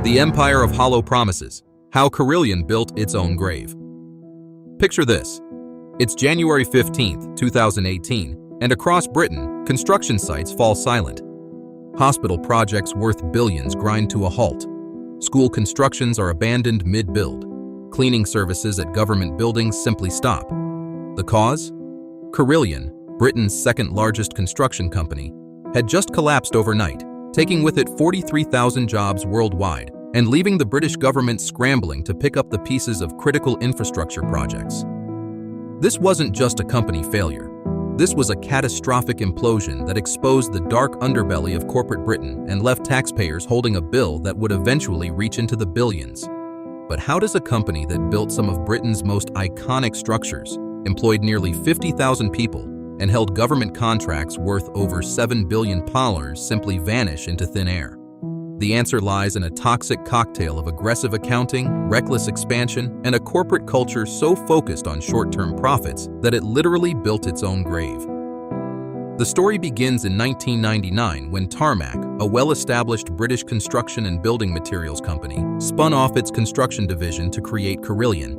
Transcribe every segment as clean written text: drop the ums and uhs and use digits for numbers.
The Empire of Hollow Promises, how Carillion built its own grave. Picture this. It's January 15th, 2018, and across Britain, construction sites fall silent. Hospital projects worth billions grind to a halt. School constructions are abandoned mid-build. Cleaning services at government buildings simply stop. The cause? Carillion, Britain's second-largest construction company, had just collapsed overnight, taking with it 43,000 jobs worldwide and leaving the British government scrambling to pick up the pieces of critical infrastructure projects. This wasn't just a company failure. This was a catastrophic implosion that exposed the dark underbelly of corporate Britain and left taxpayers holding a bill that would eventually reach into the billions. But how does a company that built some of Britain's most iconic structures, employed nearly 50,000 people, and held government contracts worth over £7 billion simply vanish into thin air? The answer lies in a toxic cocktail of aggressive accounting, reckless expansion, and a corporate culture so focused on short-term profits that it literally built its own grave. The story begins in 1999 when Tarmac, a well-established British construction and building materials company, spun off its construction division to create Carillion.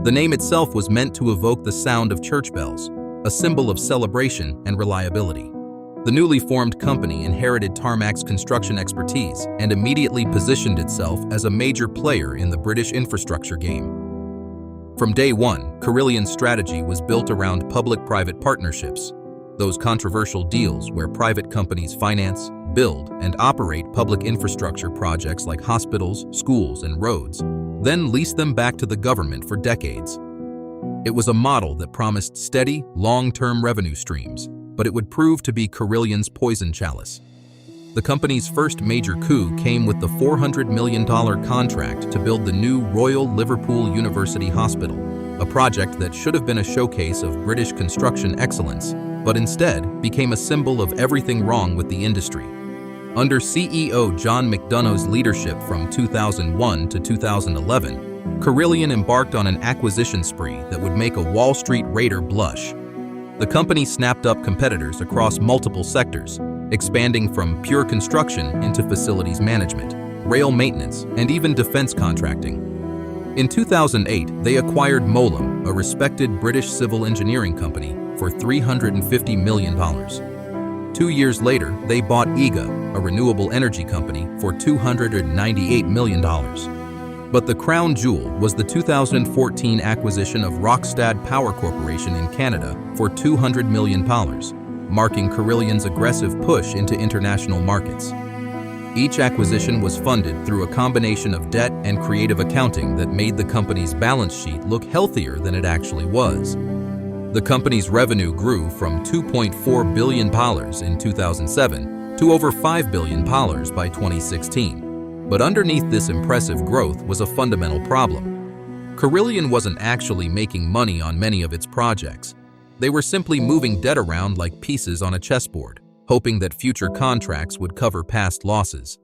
The name itself was meant to evoke the sound of church bells, a symbol of celebration and reliability. The newly formed company inherited Tarmac's construction expertise and immediately positioned itself as a major player in the British infrastructure game. From day one, Carillion's strategy was built around public-private partnerships, those controversial deals where private companies finance, build, and operate public infrastructure projects like hospitals, schools, and roads, then lease them back to the government for decades. It was a model that promised steady, long-term revenue streams, but it would prove to be Carillion's poison chalice. The company's first major coup came with the $400 million contract to build the new Royal Liverpool University Hospital, a project that should have been a showcase of British construction excellence, but instead became a symbol of everything wrong with the industry. Under CEO John McDonough's leadership from 2001 to 2011, Carillion embarked on an acquisition spree that would make a Wall Street raider blush. The company snapped up competitors across multiple sectors, expanding from pure construction into facilities management, rail maintenance, and even defense contracting. In 2008, they acquired Molam, a respected British civil engineering company, for $350 million. 2 years later, they bought EGA, a renewable energy company, for $298 million. But the crown jewel was the 2014 acquisition of Rocstad Power Corporation in Canada for $200 million, marking Carillion's aggressive push into international markets. Each acquisition was funded through a combination of debt and creative accounting that made the company's balance sheet look healthier than it actually was. The company's revenue grew from $2.4 billion in 2007 to over $5 billion by 2016. But underneath this impressive growth was a fundamental problem. Carillion wasn't actually making money on many of its projects. They were simply moving debt around like pieces on a chessboard, hoping that future contracts would cover past losses.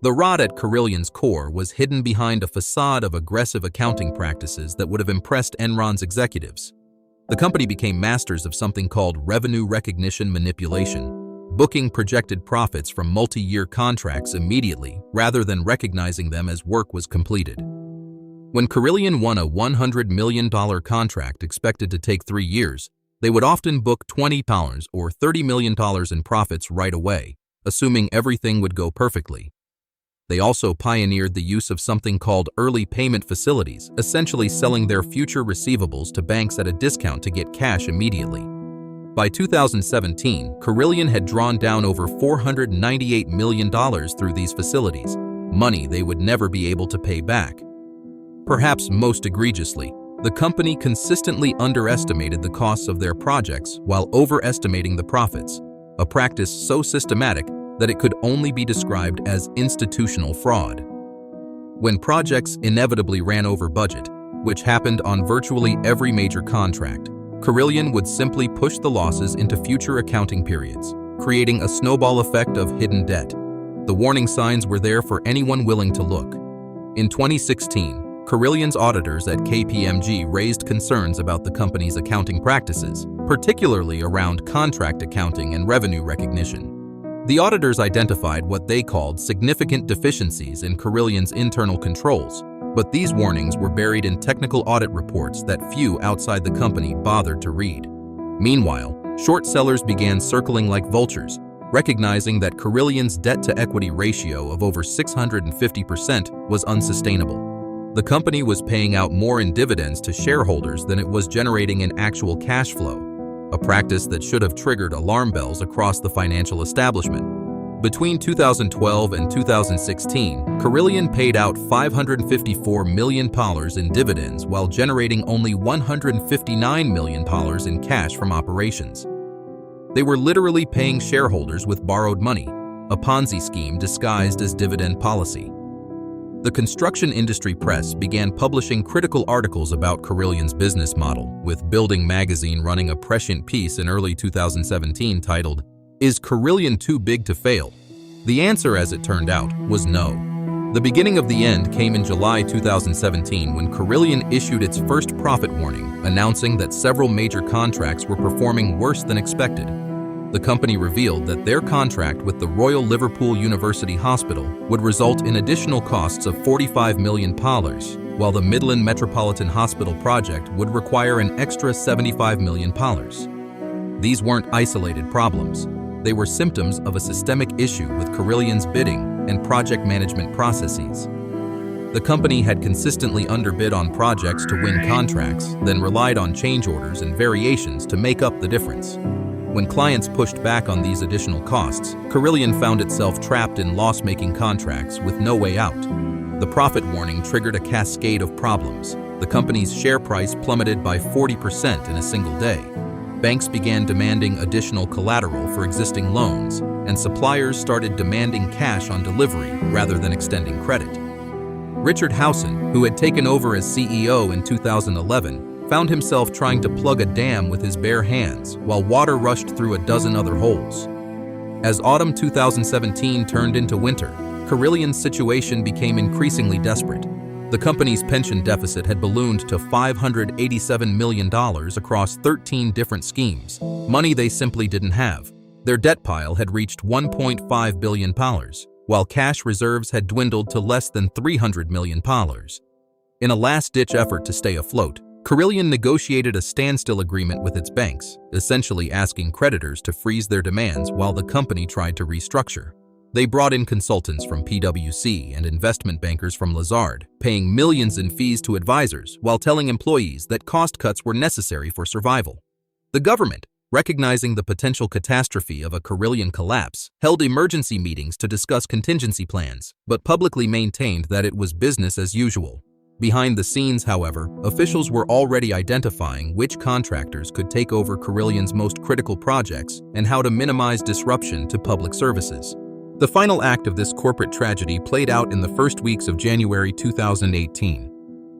The rot at Carillion's core was hidden behind a facade of aggressive accounting practices that would have impressed Enron's executives. The company became masters of something called revenue recognition manipulation, booking projected profits from multi-year contracts immediately rather than recognizing them as work was completed. When Carillion won a $100 million contract expected to take 3 years, they would often book $20 or $30 million in profits right away, assuming everything would go perfectly. They also pioneered the use of something called early payment facilities, essentially selling their future receivables to banks at a discount to get cash immediately. By 2017, Carillion had drawn down over $498 million through these facilities, money they would never be able to pay back. Perhaps most egregiously, the company consistently underestimated the costs of their projects while overestimating the profits, a practice so systematic that it could only be described as institutional fraud. When projects inevitably ran over budget, which happened on virtually every major contract, Carillion would simply push the losses into future accounting periods, creating a snowball effect of hidden debt. The warning signs were there for anyone willing to look. In 2016, Carillion's auditors at KPMG raised concerns about the company's accounting practices, particularly around contract accounting and revenue recognition. The auditors identified what they called significant deficiencies in Carillion's internal controls, but these warnings were buried in technical audit reports that few outside the company bothered to read. Meanwhile, short sellers began circling like vultures, recognizing that Carillion's debt-to-equity ratio of over 650% was unsustainable. The company was paying out more in dividends to shareholders than it was generating in actual cash flow, a practice that should have triggered alarm bells across the financial establishment. Between 2012 and 2016, Carillion paid out $554 million in dividends while generating only $159 million in cash from operations. They were literally paying shareholders with borrowed money, a Ponzi scheme disguised as dividend policy. The construction industry press began publishing critical articles about Carillion's business model, with Building magazine running a prescient piece in early 2017 titled, "Is Carillion Too Big to Fail?" The answer, as it turned out, was no. The beginning of the end came in July 2017 when Carillion issued its first profit warning, announcing that several major contracts were performing worse than expected. The company revealed that their contract with the Royal Liverpool University Hospital would result in additional costs of £45 million, while the Midland Metropolitan Hospital project would require an extra £75 million. These weren't isolated problems. They were symptoms of a systemic issue with Carillion's bidding and project management processes. The company had consistently underbid on projects to win contracts, then relied on change orders and variations to make up the difference. When clients pushed back on these additional costs, Carillion found itself trapped in loss-making contracts with no way out. The profit warning triggered a cascade of problems. The company's share price plummeted by 40% in a single day. Banks began demanding additional collateral for existing loans, and suppliers started demanding cash on delivery rather than extending credit. Richard Howson, who had taken over as CEO in 2011, found himself trying to plug a dam with his bare hands while water rushed through a dozen other holes. As autumn 2017 turned into winter, Carillion's situation became increasingly desperate. The company's pension deficit had ballooned to $587 million across 13 different schemes, money they simply didn't have. Their debt pile had reached $1.5 billion, while cash reserves had dwindled to less than $300 million. In a last-ditch effort to stay afloat, Carillion negotiated a standstill agreement with its banks, essentially asking creditors to freeze their demands while the company tried to restructure. They brought in consultants from PwC and investment bankers from Lazard, paying millions in fees to advisors while telling employees that cost cuts were necessary for survival. The government, recognizing the potential catastrophe of a Carillion collapse, held emergency meetings to discuss contingency plans, but publicly maintained that it was business as usual. Behind the scenes, however, officials were already identifying which contractors could take over Carillion's most critical projects and how to minimize disruption to public services. The final act of this corporate tragedy played out in the first weeks of January 2018.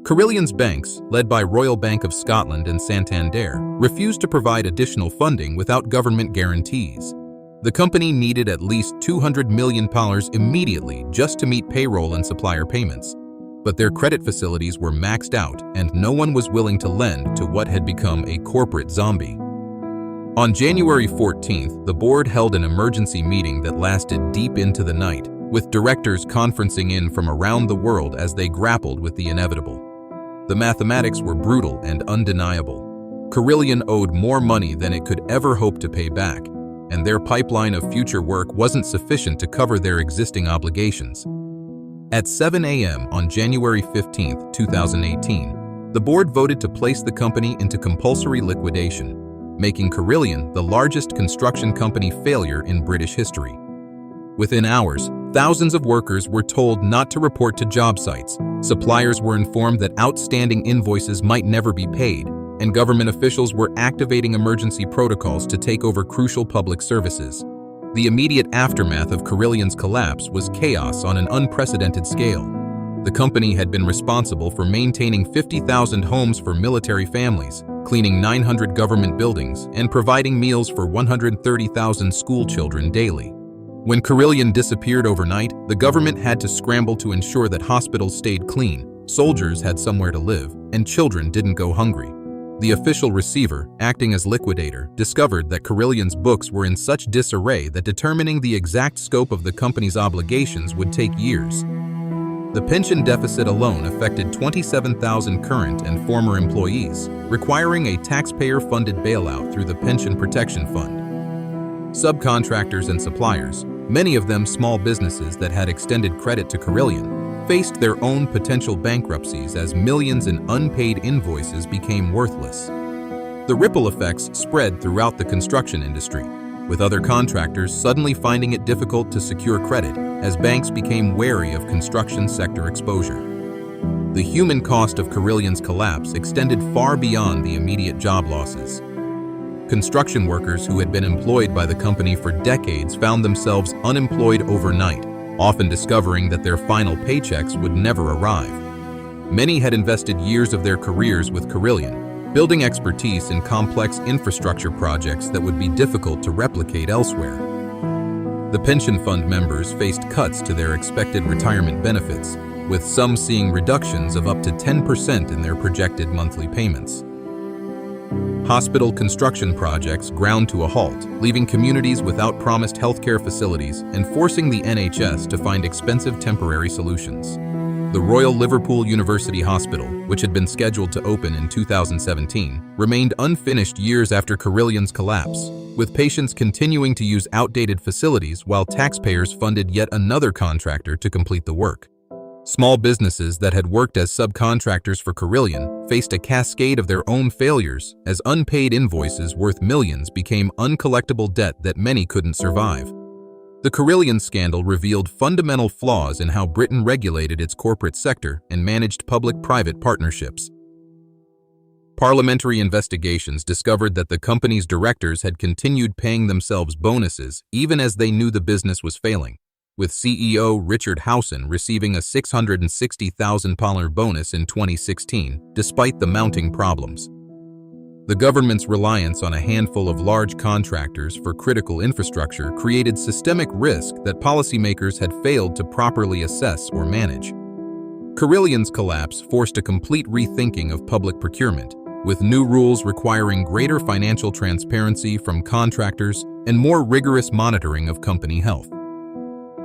Carillion's banks, led by Royal Bank of Scotland and Santander, refused to provide additional funding without government guarantees. The company needed at least $200 million immediately just to meet payroll and supplier payments. But their credit facilities were maxed out and no one was willing to lend to what had become a corporate zombie. On January 14th, the board held an emergency meeting that lasted deep into the night, with directors conferencing in from around the world as they grappled with the inevitable. The mathematics were brutal and undeniable. Carillion owed more money than it could ever hope to pay back, and their pipeline of future work wasn't sufficient to cover their existing obligations. At 7 a.m. on January 15, 2018, the board voted to place the company into compulsory liquidation, making Carillion the largest construction company failure in British history. Within hours, thousands of workers were told not to report to job sites, suppliers were informed that outstanding invoices might never be paid, and government officials were activating emergency protocols to take over crucial public services. The immediate aftermath of Carillion's collapse was chaos on an unprecedented scale. The company had been responsible for maintaining 50,000 homes for military families, cleaning 900 government buildings, and providing meals for 130,000 school children daily. When Carillion disappeared overnight, the government had to scramble to ensure that hospitals stayed clean, soldiers had somewhere to live, and children didn't go hungry. The official receiver, acting as liquidator, discovered that Carillion's books were in such disarray that determining the exact scope of the company's obligations would take years. The pension deficit alone affected 27,000 current and former employees, requiring a taxpayer-funded bailout through the Pension Protection Fund. Subcontractors and suppliers, many of them small businesses that had extended credit to Carillion, faced their own potential bankruptcies as millions in unpaid invoices became worthless. The ripple effects spread throughout the construction industry, with other contractors suddenly finding it difficult to secure credit as banks became wary of construction sector exposure. The human cost of Carillion's collapse extended far beyond the immediate job losses. Construction workers who had been employed by the company for decades found themselves unemployed overnight, often discovering that their final paychecks would never arrive. Many had invested years of their careers with Carillion, building expertise in complex infrastructure projects that would be difficult to replicate elsewhere. The pension fund members faced cuts to their expected retirement benefits, with some seeing reductions of up to 10% in their projected monthly payments. Hospital construction projects ground to a halt, leaving communities without promised healthcare facilities and forcing the NHS to find expensive temporary solutions. The Royal Liverpool University Hospital, which had been scheduled to open in 2017, remained unfinished years after Carillion's collapse, with patients continuing to use outdated facilities while taxpayers funded yet another contractor to complete the work. Small businesses that had worked as subcontractors for Carillion faced a cascade of their own failures as unpaid invoices worth millions became uncollectible debt that many couldn't survive. The Carillion scandal revealed fundamental flaws in how Britain regulated its corporate sector and managed public-private partnerships. Parliamentary investigations discovered that the company's directors had continued paying themselves bonuses even as they knew the business was failing, with CEO Richard Howson receiving a £660,000 bonus in 2016, despite the mounting problems. The government's reliance on a handful of large contractors for critical infrastructure created systemic risk that policymakers had failed to properly assess or manage. Carillion's collapse forced a complete rethinking of public procurement, with new rules requiring greater financial transparency from contractors and more rigorous monitoring of company health.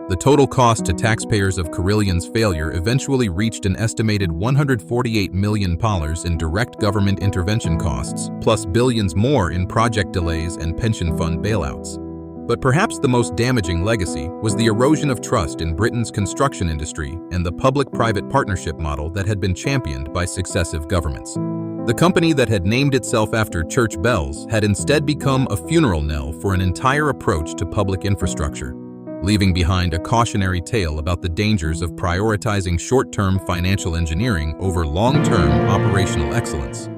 The total cost to taxpayers of Carillion's failure eventually reached an estimated $148 million in direct government intervention costs, plus billions more in project delays and pension fund bailouts. But perhaps the most damaging legacy was the erosion of trust in Britain's construction industry and the public-private partnership model that had been championed by successive governments. The company that had named itself after church bells had instead become a funeral knell for an entire approach to public infrastructure, leaving behind a cautionary tale about the dangers of prioritizing short-term financial engineering over long-term operational excellence.